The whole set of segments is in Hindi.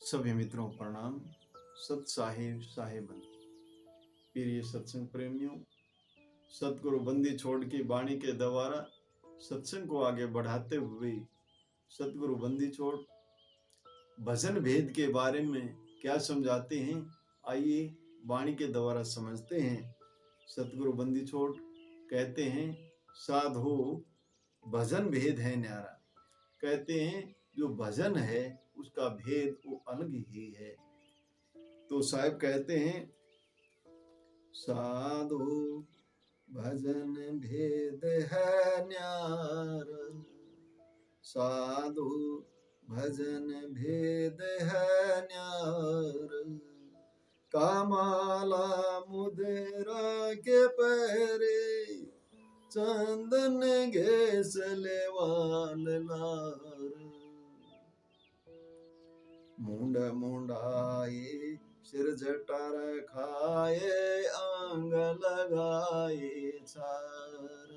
सभी मित्रों को प्रणाम। सत साहिब साहिबन, प्रिय सत्संग प्रेमियों, सतगुरु बंदी छोड़ के बाणी के द्वारा सत्संग को आगे बढ़ाते हुए सतगुरु बंदी छोड़ भजन भेद के बारे में क्या समझाते हैं, आइए वाणी के द्वारा समझते हैं। सतगुरु बंदी छोड़ कहते हैं, साधु भजन भेद है न्यारा। कहते हैं जो भजन है उसका भेद वो अलग ही है। तो साहब कहते हैं, साधु भजन भेद है न्यारा, साधु भजन भेद है न्यारा। कामाला मुद्रा के पैरे, चंदन घेस लेवाल लार। मुंड मुंडाए सिर जटार खाए, अंग लगाए छार।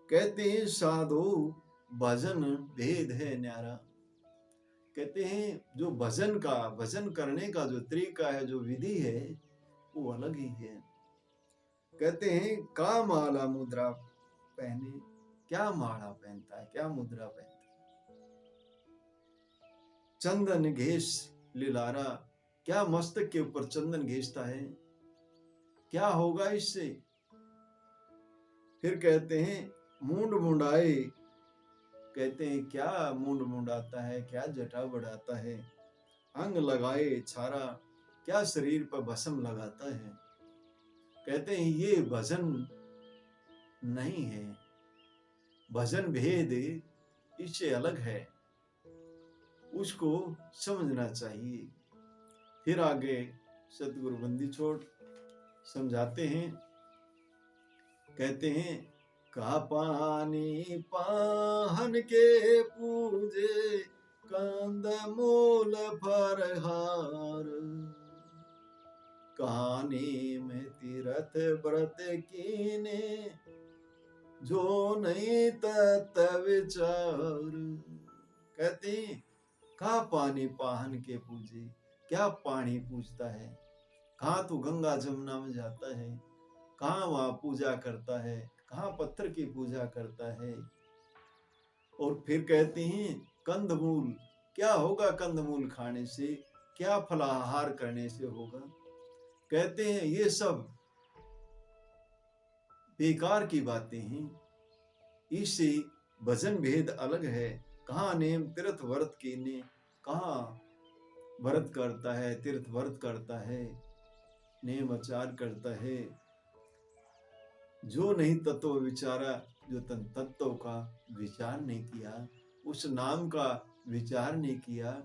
कहते हैं साधु भजन भेद है न्यारा। कहते हैं जो भजन करने का जो तरीका है, जो विधि है, वो अलग ही है। कहते हैं का माला मुद्रा पहने, क्या माला पहनता है, क्या मुद्रा पहनता है। चंदन घेस लिलारा, क्या मस्तक के ऊपर चंदन घेसता है, क्या होगा इससे। फिर कहते हैं मूंड मुंडाए, कहते हैं क्या मूंड मुंडाता है, क्या जटा बढ़ाता है। अंग लगाए छारा, क्या शरीर पर भस्म लगाता है। कहते हैं ये भजन नहीं है, भजन भेद इससे अलग है, उसको समझना चाहिए। फिर आगे सतगुरु बंदी छोड़ समझाते हैं, कहते हैं का पानी पाहन के पूजे, कंद मूल फरहार। कहानी में तीरथ व्रत कीने, जो नहीं तत्व विचार। कहते का पानी पाहन के पूजे, क्या पानी पूजता है, कहाँ तू गंगा जमुना में जाता है, कहाँ वहां पूजा करता है, कहाँ पत्थर की पूजा करता है। और फिर कहते हैं कंदमूल, क्या होगा कंदमूल खाने से, क्या फलाहार करने से होगा। कहते हैं ये सब बेकार की बातें हैं, इससे भजन भेद अलग है। कहाँ नेम तीर्थ व्रत कीने, कहाँ व्रत करता है, तीर्थ व्रत करता है, नेम आचार करता है। जो नहीं तत्व विचारा, जो तन तत्व का विचार नहीं किया, उस नाम का विचार नहीं किया,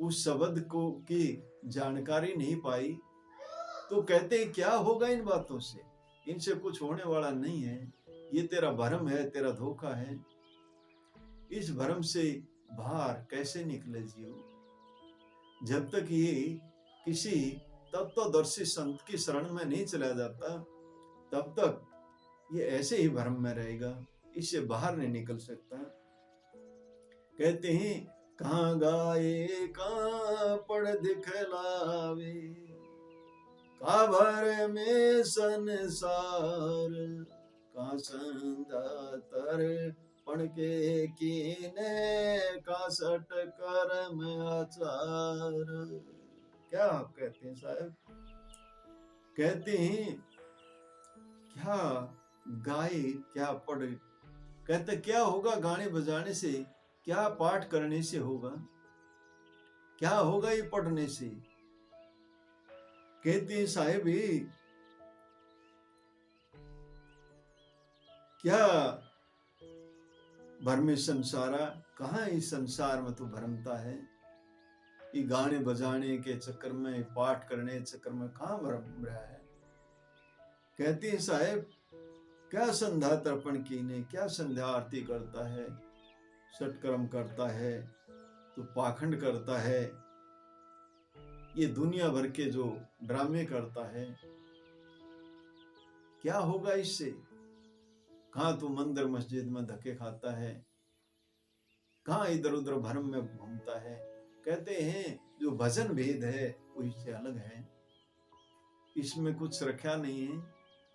उस शब्द को की जानकारी नहीं पाई, तो कहते हैं क्या होगा इन बातों से, इनसे कुछ होने वाला नहीं है। ये तेरा भ्रम है, तेरा धोखा है। इस भ्रम से बाहर कैसे निकले जीव। जब तक ये किसी तत्वदर्शी संत की शरण में नहीं चला जाता, तब तक ये ऐसे ही भ्रम में रहेगा, इससे बाहर नहीं निकल सकता। कहते हैं कहाँ गाए कहाँ पढ़ दिखलावे, का भर में संसार। कहाँ संधा तर पढ़ के कीने, का सट कर्म आचार। क्या आप कहते हैं साहब। कहते हैं क्या गाए क्या पढ़, कहते क्या होगा गाने बजाने से, क्या पाठ करने से होगा, क्या होगा ये पढ़ने से। कहते हैं साहेब क्या भ्रम संसारा, कहाँ इस संसार में तो भ्रमता है। ये गाने बजाने के चक्कर में, पाठ करने के चक्कर में कहाँ भ्रम रहा है। कहते हैं साहेब क्या संध्या तर्पण कीने, क्या संध्या आरती करता है, सटकर्म करता है, तो पाखंड करता है, ये दुनिया भर के जो ड्रामे करता है, क्या होगा इससे। कहाँ तू मंदिर मस्जिद में धक्के खाता है, कहाँ इधर उधर भ्रम में घूमता है। कहते हैं जो भजन भेद है वो इससे अलग है, इसमें कुछ रखा नहीं है,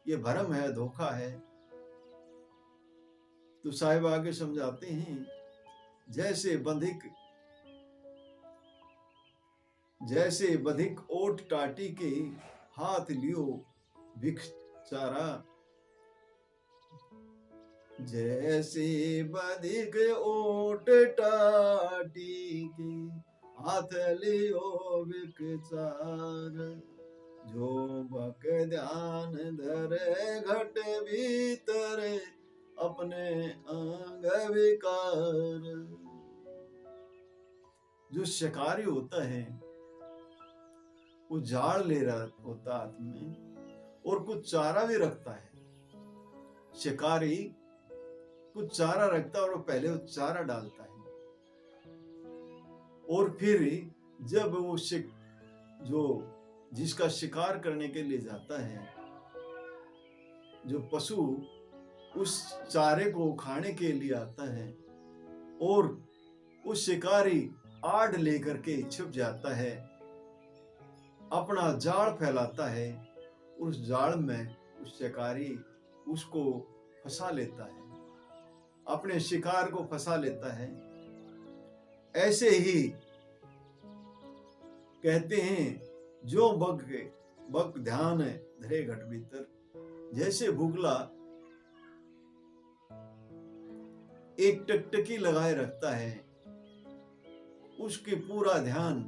ये भ्रम है, धोखा है। तो साहिब आगे समझाते हैं, जैसे बधिक ओट टाटी के हाथ लियो भिक्षारा, जैसे बधिक ओट टाटी के हाथ लियो भिक्षार, जो बक ध्यान धरे घट भीतर अपने अंग विकार। जो शिकारी होता है वो जाड़ ले रहा होता हाथ में और कुछ चारा भी रखता है। शिकारी कुछ चारा रखता है और पहले वो चारा डालता है, और फिर जब वो जो जिसका शिकार करने के लिए जाता है, जो पशु उस चारे को खाने के लिए आता है और उस शिकारी आड़ लेकर के छिप जाता है, अपना जाल फैलाता है, उस जाल में उस शिकारी उसको फंसा लेता है, अपने शिकार को फंसा लेता है। ऐसे ही कहते हैं जो बग ध्यान धरे घट भीतर, जैसे भुगला एक टकटकी लगाए रखता है, उसके पूरा ध्यान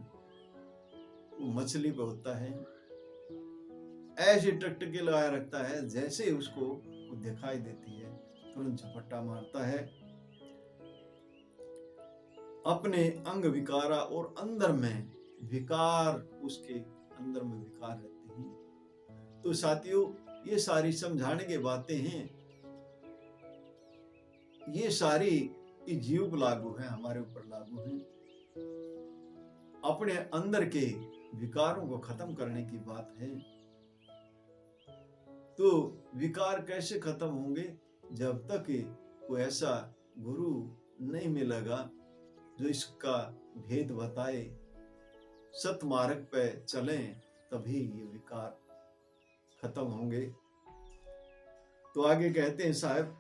वो मछली पे होता है। ऐसे टकटकी लगाए रखता है, जैसे उसको वो दिखाई देती है तुरंत झपट्टा मारता है। अपने अंग विकारा, और अंदर में विकार, उसके अंदर में विकार रहते हैं। तो साथियों, ये सारी समझाने की बातें हैं, ये सारी जीव पर लागू है, हमारे ऊपर लागू है। अपने अंदर के विकारों को खत्म करने की बात है। तो विकार कैसे खत्म होंगे? जब तक कोई ऐसा गुरु नहीं मिलेगा जो इसका भेद बताए, सत मार्ग पे चलें, तभी ये विकार खत्म होंगे। तो आगे कहते हैं साहब,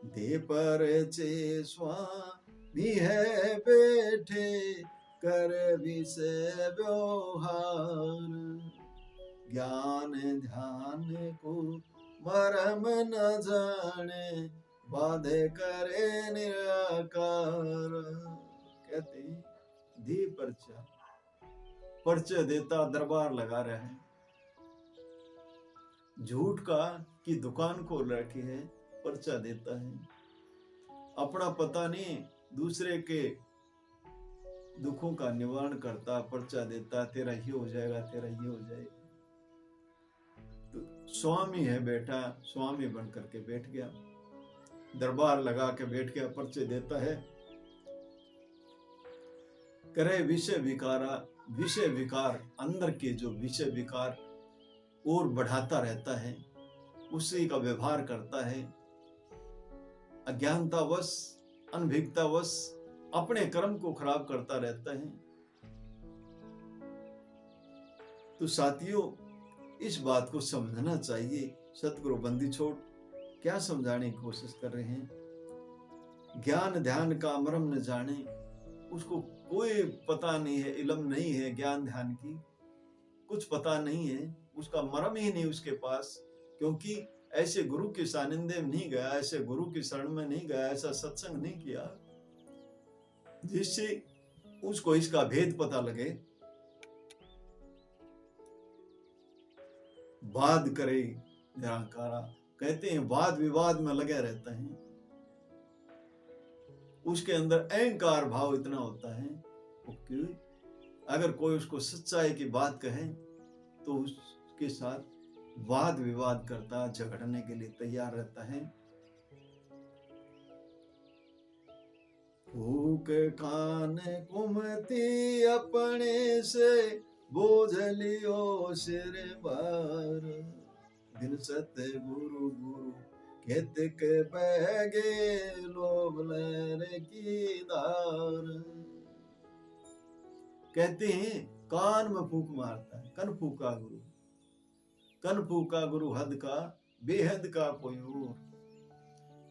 दे पर चे स्वामी है बैठे कर विषय व्यवहार, ज्ञान ध्यान को मरम न जाने बाधे करे निराकार। कहते हैं दी पर्चा देता दरबार लगा रहा है, झूठ का की दुकान खोल रखी है, पर्चा देता है, अपना पता नहीं दूसरे के दुखों का निवारण करता, पर्चा देता, तेरा ये हो जाएगा, तेरा ये हो जाएगा। तो स्वामी है बैठा, स्वामी बन करके बैठ गया, दरबार लगा के बैठ गया, पर्चे देता है। करे विषय विकारा, विषय विकार, अंदर के जो विषय विकार और बढ़ाता रहता है, उसी का व्यवहार करता है। अज्ञानतावश, अनभिज्ञतावश अपने कर्म को खराब करता रहता है। तो साथियों, इस बात को समझना चाहिए। सतगुरु बंदी छोड़ क्या समझाने की कोशिश कर रहे हैं? ज्ञान ध्यान का मर्म न जाने, उसको कोई पता नहीं है, इल्म नहीं है ज्ञान ध्यान की, कुछ पता नहीं है, उसका मर्म ही नहीं उसके पास, क्योंकि ऐसे गुरु के सानिध्य में नहीं गया, ऐसे गुरु की शरण में नहीं गया, ऐसा सत्संग नहीं किया जिससे उसको इसका भेद पता लगे। वाद करे निराकारा, कहते हैं वाद विवाद में लगा रहता है, उसके अंदर अहंकार भाव इतना होता है। क्यों? अगर कोई उसको सच्चाई की बात कहे तो उसके साथ वाद विवाद करता, झगड़ने के लिए तैयार रहता है। फूक कान कुमती अपने से बोझ लियो सिर बार, दिन सत्य गुरु गुरु खेत के बहगे लोभ लहर की धार। कहते हैं कान में फूंक मारता है, कन फूका गुरु, कन फूका गुरु हद का, बेहद का कोई और।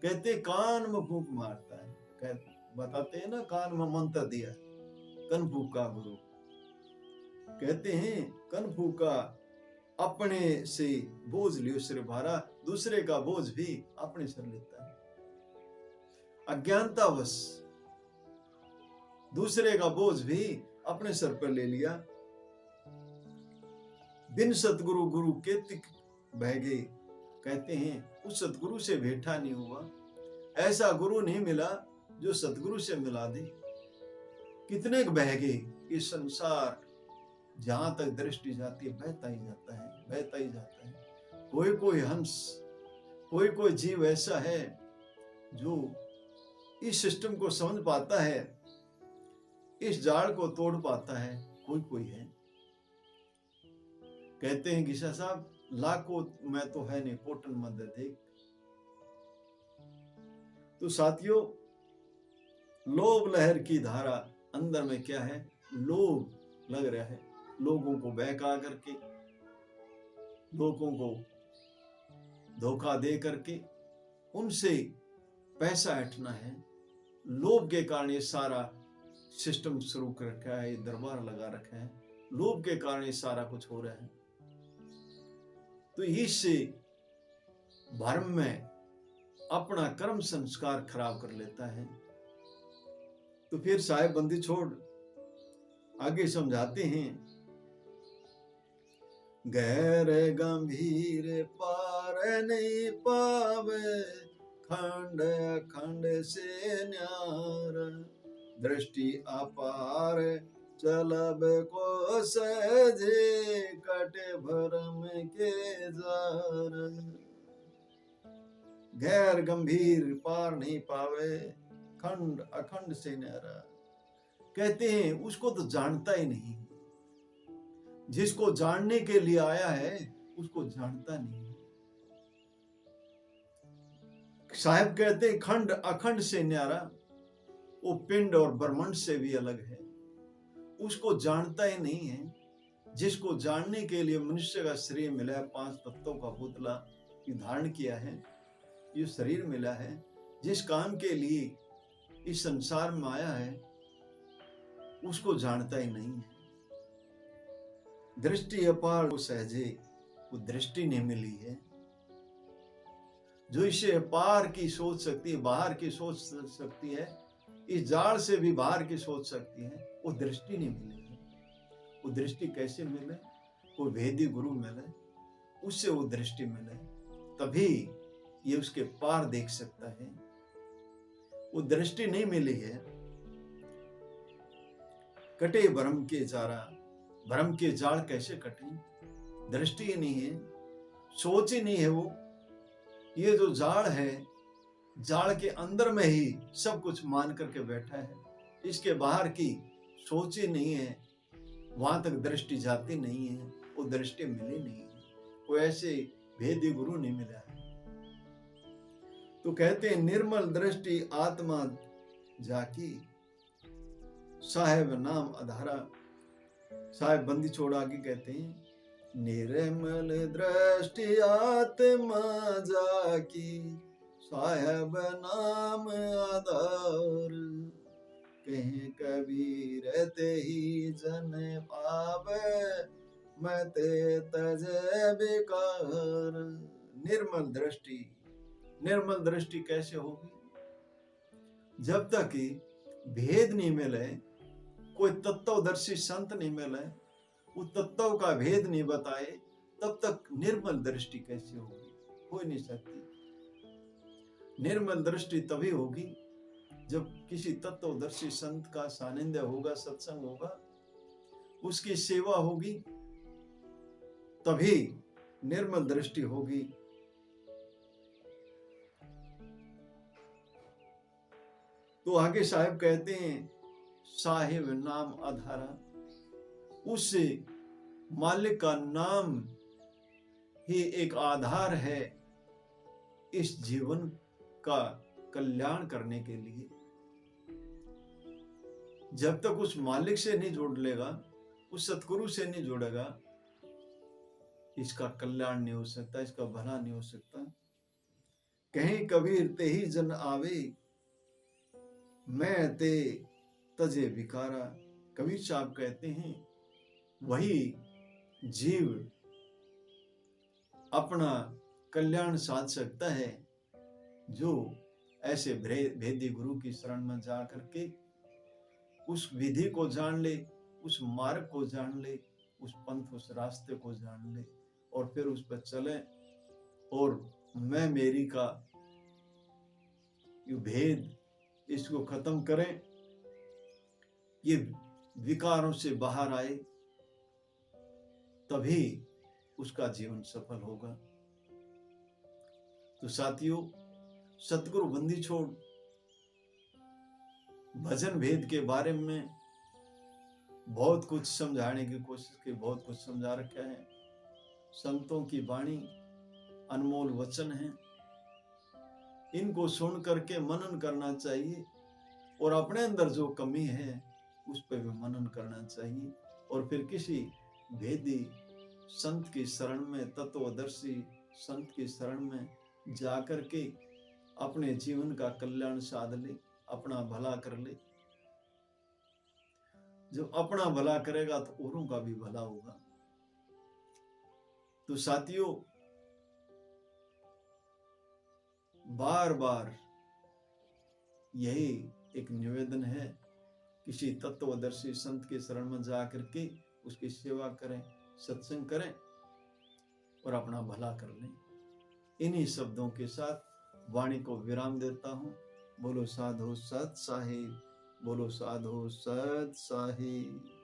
कहते कान में फूंक मारता है, बताते हैं ना कान में मंत्र दिया, कन फूका गुरु। कहते हैं कन फूका, अपने से बोझ लियो सिर भारा, दूसरे का बोझ भी अपने सर लेता है। अज्ञानतावश दूसरे का बोझ भी अपने सर पर ले लिया। बिन सतगुरु गुरु के तिक बह गए। कहते हैं उस सतगुरु से भेंटा नहीं हुआ, ऐसा गुरु नहीं मिला जो सतगुरु से मिला दे। कितने बह गए, ये संसार जहां तक दृष्टि जाती है बहता ही जाता है, बहता ही जाता है। कोई कोई हंस, कोई कोई जीव ऐसा है जो इस सिस्टम को समझ पाता है, इस जाल को तोड़ पाता है, कोई कोई है। कहते हैं गिशा साहब लाखों में तो है नहीं, कोटन मध्य देख। तो साथियों, लोभ लहर की धारा, अंदर में क्या है, लोभ लग रहा है, लोगों को बहका करके, लोगों को धोखा दे करके उनसे पैसा हटना है। लोभ के कारण ये सारा सिस्टम शुरू कर रखा है, दरबार लगा रखा है, लोभ के कारण ये सारा कुछ हो रहा है। तो इससे भ्रम में अपना कर्म संस्कार खराब कर लेता है। तो फिर साहेब बंदी छोड़ आगे समझाते हैं, गैर गंभीर पार नहीं पावे, खंड खंड से न्यार, दृष्टि अपार चलब को सजे, कटे भरम के जार। गैर गंभीर पार नहीं पावे, खंड अखंड से न्यारा। कहते हैं उसको तो जानता ही नहीं, जिसको जानने के लिए आया है उसको जानता नहीं। साहब कहते हैं खंड अखंड से न्यारा, वो पिंड और ब्रह्मांड से भी अलग है, उसको जानता ही नहीं है। जिसको जानने के लिए मनुष्य का शरीर मिला है, 5 तत्वों का पुतला धारण किया है, ये शरीर मिला है, जिस काम के लिए इस संसार में आया है उसको जानता ही नहीं है। दृष्टि अपार को सहजे, वो दृष्टि नहीं मिली है। जो इसे पार की सोच सकती है, बाहर की सोच सकती है, इस जाल से भी बाहर की सोच सकती है, वो दृष्टि नहीं मिली है। वो दृष्टि कैसे मिले, वो भेदी गुरु मिले, उससे वो दृष्टि मिले, तभी ये उसके पार देख सकता है। वो दृष्टि नहीं मिली है। कटे भ्रम के जारा, भ्रम के जाल कैसे कटे, दृष्टि ही नहीं है, सोच ही नहीं है। वो ये जो जाल है, जाल के अंदर में ही सब कुछ मान करके बैठा है, इसके बाहर की सोच ही नहीं है, वहां तक दृष्टि जाती नहीं है, वो दृष्टि मिली नहीं है, कोई ऐसे भेदी गुरु नहीं मिला है। तो कहते हैं निर्मल दृष्टि आत्मा जाकी, साहेब नाम अधारा। साहेब बंदी छोड़ आगे कहते हैं, निर्मल दृष्टि आत्मा जाकी, साहेब नाम आधार, कहीं कबीर ते ही जन पावे, मैं ते तजे बेकार। निर्मल दृष्टि, निर्मल दृष्टि कैसे होगी, जब तक कि भेद नहीं मिले, कोई तत्वदर्शी संत नहीं मिले, वो तत्व का भेद नहीं बताए, तब तक निर्मल दृष्टि कैसे होगी, हो नहीं सकती। निर्मल दृष्टि तभी होगी जब किसी तत्वदर्शी संत का सानिध्य होगा, सत्संग होगा, उसकी सेवा होगी, तभी निर्मल दृष्टि होगी। तो आगे साहिब कहते हैं, साहिब नाम आधारा, उस मालिक का नाम ही एक आधार है इस जीवन का कल्याण करने के लिए जब तक उस मालिक से नहीं जोड़ लेगा, उस सतगुरु से नहीं जोड़ेगा, इसका कल्याण नहीं हो सकता, इसका भला नहीं हो सकता। कहीं कबीर ते ही जन आवे, मैं ते तजे विकारा। कबीर साहब कहते हैं वही जीव अपना कल्याण साध सकता है जो ऐसे भेदी गुरु की शरण में जा करके उस विधि को जान ले, उस मार्ग को जान ले, उस पंथ, उस रास्ते को जान ले और फिर उस पर चले और मैं मेरी का ये भेद इसको खत्म करें, ये विकारों से बाहर आए, तभी उसका जीवन सफल होगा। तो साथियों, सतगुरु बंदी छोड़ भजन भेद के बारे में बहुत कुछ समझाने की कोशिश की, बहुत कुछ समझा रखा है। संतों की वाणी अनमोल वचन है, इनको सुन करके मनन करना चाहिए और अपने अंदर जो कमी है उस पर भी मनन करना चाहिए और फिर किसी भेदी संत की शरण में, तत्वदर्शी संत की शरण में जाकर के अपने जीवन का कल्याण साध ले, अपना भला कर ले। जब अपना भला करेगा तो औरों का भी भला होगा। तो साथियों, बार बार यही एक निवेदन है, किसी तत्वदर्शी संत के शरण में जाकर के उसकी सेवा करें, सत्संग करें और अपना भला कर लें। इन्हीं शब्दों के साथ वाणी को विराम देता हूं। बोलो साधु सत साहिब, बोलो साधु सत साहिब।